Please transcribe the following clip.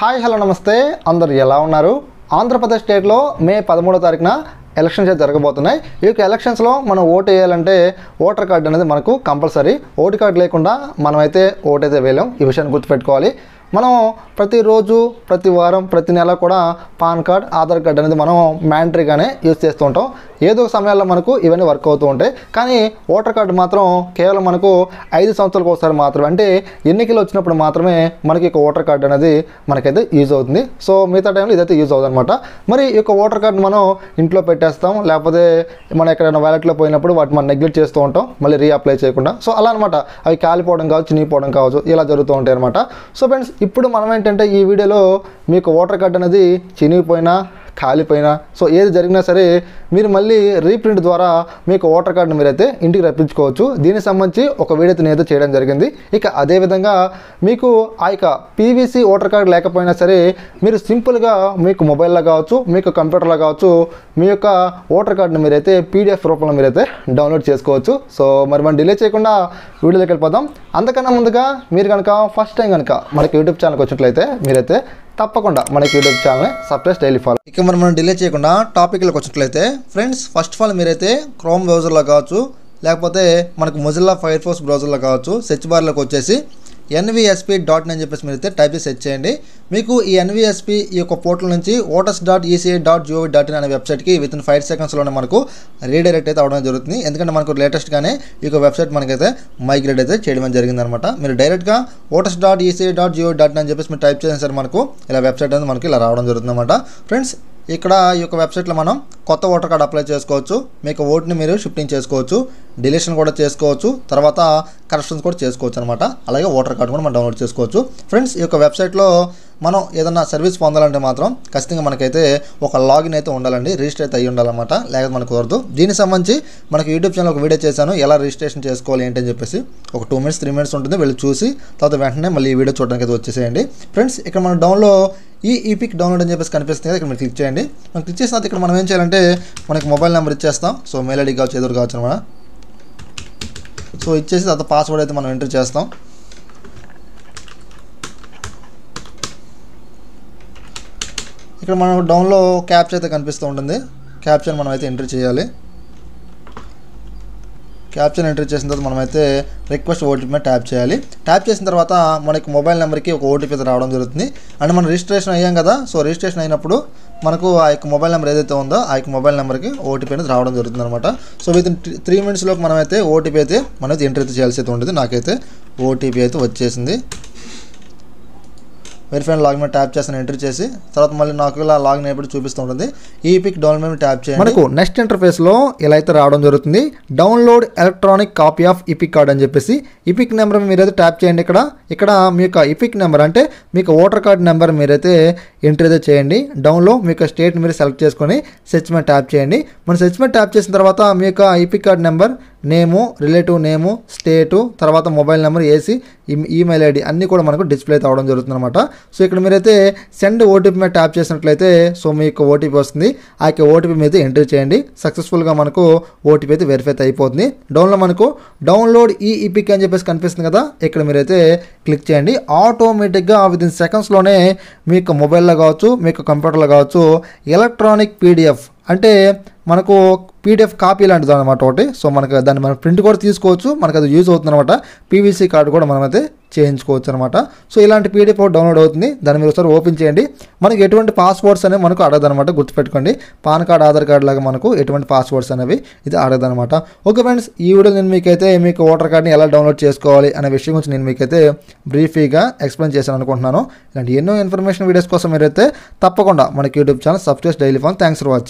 Hi hello నమస్తే అందరూ ఎలా ఉన్నారు? ఆంధ్రప్రదేశ్ స్టేట్లో మే 13వ తారీఖున ఎలక్షన్స్ జరగబోతున్నాయి. ఈ యొక్క ఎలక్షన్స్లో మనం ఓటు వేయాలంటే ఓటర్ కార్డు అనేది మనకు కంపల్సరీ. ఓటు కార్డు లేకుండా మనమైతే ఓటైతే వేయలేం. ఈ విషయాన్ని గుర్తుపెట్టుకోవాలి. మనం ప్రతిరోజు ప్రతి వారం ప్రతి నెల కూడా పాన్ కార్డ్ ఆధార్ కార్డ్ అనేది మనం మ్యాండటరీగానే యూజ్ చేస్తూ ఉంటాం. ఏదో ఒక సమయాల్లో మనకు ఇవన్నీ వర్క్ అవుతూ ఉంటాయి. కానీ ఓటర్ కార్డు మాత్రం కేవలం మనకు 5 సంవత్సరాలకు ఒకసారి మాత్రమే, అంటే ఎన్నికలు వచ్చినప్పుడు మాత్రమే మనకి ఈ ఓటర్ కార్డు అనేది మనకైతే యూజ్ అవుతుంది. సో మిగతా టైంలో ఇదైతే యూజ్ అవుతుంది అనమాట. మరి ఈ యొక్క ఓటర్ కార్డు మనం ఇంట్లో పెట్టేస్తాం, లేకపోతే మనం ఎక్కడైనా వ్యాలెట్లో పోయినప్పుడు వాటిని మనం నెగ్లెక్ట్ చేస్తూ ఉంటాం, మళ్ళీ రీఅప్లై చేయకుండా. సో అలా అనమాట, అవి కాలిపోవడం కావచ్చు, చినిగిపోవడం కావచ్చు, ఇలా జరుగుతూ ఉంటాయి అనమాట. సో ఫ్రెండ్స్, ఇప్పుడు మనం ఏంటంటే ఈ వీడియోలో మీకు ఓటర్ కార్డు అనేది చినిగిపోయినా కాలిపోయినా సో ఏది జరిగినా సరే మీరు మళ్ళీ రీప్రింట్ ద్వారా మీకు ఓటర్ కార్డును మీరైతే ఇంటికి రప్పించుకోవచ్చు. దీనికి సంబంధించి ఒక వీడియో నేనైతే చేయడం జరిగింది. ఇక అదేవిధంగా మీకు ఆ యొక్క పీవీసీ ఓటర్ కార్డు లేకపోయినా సరే మీరు సింపుల్గా మీకు మొబైల్లో కావచ్చు, మీకు కంప్యూటర్లో కావచ్చు, మీ యొక్క ఓటర్ కార్డును మీరైతే పీడిఎఫ్ రూపంలో మీరైతే డౌన్లోడ్ చేసుకోవచ్చు. సో మరి మనం డిలే చేయకుండా వీడియోలోకి వెళ్ళిపోదాం. అంతకన్నా ముందుగా మీరు కనుక ఫస్ట్ టైం కనుక మనకి యూట్యూబ్ ఛానల్కి వచ్చినట్లయితే మీరైతే తప్పకుండా మనకి యూట్యూబ్ ఛానల్ని సబ్స్క్రైబ్ డైలీ ఫాలో. ఇక మనం డిలే చేయకుండా టాపిక్లోకి వచ్చినట్లయితే ఫ్రెండ్స్, ఫస్ట్ ఆఫ్ ఆల్ మీరైతే క్రోమ్ బ్రౌజర్లో కావచ్చు, లేకపోతే మనకు మొజిల్లా ఫైర్ ఫోక్స్ బ్రౌజర్లో కావచ్చు, సెర్చ్ బార్లోకి వచ్చేసి nvsp.in అని చెప్పేసి మీరైతే టైప్ చేసి సెర్చ్ చేయండి. మీకు ఈ NVSP ఈ యొక్క పోర్టల్ నుంచి voters.eca.gov.in అనే వెబ్సైట్కి వితిన్ 5 సెకండ్స్లోనే మనకు రీడైరెక్ట్ అయితే అవడం జరుగుతుంది. ఎందుకంటే మనకు లేటెస్ట్గానే ఈ యొక్క వెబ్సైట్ మనకైతే మైగ్రేట్ అయితే చేయడం జరిగిందనమాట. మీరు డైరెక్ట్గా voters.eca.gov.in అని చెప్పేసి మీరు టైప్ చేసిన సరే మనకు ఇలా వెబ్సైట్ అనేది మనకి ఇలా రావడం జరుగుతుంది అనమాట. ఫ్రెండ్స్, ఇక్కడ ఈ యొక్క వెబ్సైట్లో మనం కొత్త ఓటర్ కార్డు అప్లై చేసుకోవచ్చు, మీకు ఓటుని మీరు షిఫ్టింగ్ చేసుకోవచ్చు, డిలీషన్ కూడా చేసుకోవచ్చు, తర్వాత కరెక్షన్స్ కూడా చేసుకోవచ్చు అనమాట. అలాగే ఓటర్ కార్డు కూడా మనం డౌన్లోడ్ చేసుకోవచ్చు. ఫ్రెండ్స్, ఈ యొక్క వెబ్సైట్లో మనం ఏదన్నా సర్వీస్ పొందాలంటే మాత్రం ఖచ్చితంగా మనకైతే ఒక లాగిన్ అయితే ఉండాలండి, రిజిస్టర్ అయితే అయ్యి ఉండాలన్నమాట, లేకపోతే మనకు కుదరదు. దీనికి సంబంధించి మనకు యూట్యూబ్ ఛానల్ ఒక వీడియో చేశాను, ఎలా రిజిస్ట్రేషన్ చేసుకోవాలి ఏంటి అని చెప్పేసి. ఒక 2 మినిట్స్ 3 మినిట్స్ ఉంటుంది, వెళ్ళి చూసి తర్వాత వెంటనే మళ్ళీ ఈ వీడియో చూడడానికి అయితే వచ్చేసేయండి. ఫ్రెండ్స్, ఇక్కడ మన డౌన్లో ఈ ఈపిక్ డౌన్లోడ్ అని చెప్పేసి కనిపిస్తుంది కదా, ఇక్కడ మీరు క్లిక్ చేయండి. మనం క్లిక్ చేసిన తర్వాత ఇక్కడ మనం ఏం చేయాలంటే మనకి మొబైల్ నెంబర్ ఇచ్చేస్తాం. సో మెయిల్ ఐడి కావచ్చు, ఎదురు కావచ్చు అనమాట. సో ఇచ్చేసి తర్వాత పాస్వర్డ్ అయితే మనం ఎంటర్ చేస్తాం. ఇక్కడ మనం డౌన్లో క్యాప్చర్ అయితే కనిపిస్తూ ఉంటుంది. క్యాప్చర్ మనం అయితే ఎంటర్ చేయాలి. క్యాప్చర్ ఎంటర్ చేసిన తర్వాత మనమైతే రిక్వెస్ట్ ఓటీపీ మీద ట్యాప్ చేయాలి. ట్యాప్ చేసిన తర్వాత మనకి మొబైల్ నెంబర్కి ఒక ఓటీపీ అయితే రావడం జరుగుతుంది. అంటే మనం రిజిస్ట్రేషన్ అయ్యాం కదా, సో రిజిస్ట్రేషన్ అయినప్పుడు మనకు ఆ యొక్క మొబైల్ నెంబర్ ఏదైతే ఉందో ఆ యొక్క మొబైల్ నెంబర్కి ఓటీపీ అనేది రావడం జరుగుతుంది అనమాట. సో వితిన్ 3 మినిట్స్లోకి మనమైతే ఓటీపీ అయితే మనమైతే ఎంటర్ అయితే చేయాల్సి అయితే ఉంటుంది. నాకైతే ఓటీపీ అయితే వచ్చేసింది. వెరిఫై లాగిన్ మీద ట్యాప్ చేస్తాను, ఎంటర్ చేసి తర్వాత మళ్ళీ నాకు ఇలా లాగిన్ అయినప్పుడు చూపిస్తూ ఉంటుంది. ఈ ఈపిక్ డౌన్లోడ్ మీద ట్యాప్ చేయండి. మనకు నెక్స్ట్ ఇంటర్ఫేస్లో ఇలా అయితే రావడం జరుగుతుంది. Download electronic copy of EPIC card అని చెప్పేసి ఈపిక్ నెంబర్ మీరైతే ట్యాప్ చేయండి. ఇక్కడ మీ యొక్క ఈపిక్ నెంబర్ అంటే మీకు ఓటర్ కార్డ్ నెంబర్ మీరైతే ఎంటర్ అయితే చేయండి. డౌన్లో మీ యొక్క స్టేట్ మీరు సెలెక్ట్ చేసుకొని సెర్చ్ మీద ట్యాప్ చేయండి. మన సెర్చ్ మీద ట్యాప్ చేసిన తర్వాత మీ యొక్క ఈపిక్ కార్డ్ నెంబర్, నేము, రిలేటివ్ నేము, స్టేటు, తర్వాత mobile number, AC, email ID అన్నీ కూడా మనకు డిస్ప్లే అయితే అవడం జరుగుతుంది అనమాట. సో ఇక్కడ మీరైతే సెండ్ ఓటీపీ మీద ట్యాప్ చేసినట్లయితే సో మీకు ఓటీపీ వస్తుంది. ఆ యొక్క ఓటీపీ మీద ఎంటర్ చేయండి. సక్సెస్ఫుల్గా మనకు ఓటీపీ అయితే వెరిఫై అయిపోతుంది. డౌన్లో మనకు డౌన్లోడ్ ఈ ఈపిక్ అని చెప్పేసి కనిపిస్తుంది కదా, ఇక్కడ మీరైతే క్లిక్ చేయండి. ఆటోమేటిక్గా వితిన్ సెకండ్స్లోనే మీకు మొబైల్లో కావచ్చు, మీకు కంప్యూటర్లో కావచ్చు ఎలక్ట్రానిక్ పీడిఎఫ్ అంటే మనకు పీడిఎఫ్ కాపీ లాంటిది అనమాట ఒకటి. సో మనకు దాన్ని మనం ప్రింట్ కూడా తీసుకోవచ్చు, మనకు అది యూజ్ అవుతుంది అనమాట. పీవీసీ కార్డు కూడా మనమైతే చేయించుకోవచ్చు అనమాట. సో ఇలాంటి పీడిఎఫ్ డౌన్లోడ్ అవుతుంది. దాన్ని మీరు ఒకసారి ఓపెన్ చేయండి. మనకి ఎటువంటి పాస్వర్డ్స్ అనేవి మనకు అడగదనమాట, గుర్తుపెట్టుకోండి. పాన్ కార్డ్, ఆధార్ కార్డు లాగా మనకు ఎటువంటి పాస్వర్డ్స్ అనేవి ఇది అడగదనమాట. ఓకే ఫ్రెండ్స్, ఈ వీడియో నేను మీకైతే మీకు ఓటర్ కార్డ్ని ఎలా డౌన్లోడ్ చేసుకోవాలి అనే విషయం గురించి నేను మీకైతే బ్రీఫీగా ఎక్స్ప్లెయిన్ చేశాను అనుకుంటున్నాను. ఇలాంటి ఎన్నో ఇన్ఫర్మేషన్ వీడియోస్ కోసం మీరైతే తప్పకుండా మనకి YouTube channel subscribe daily follow. Thanks for watching.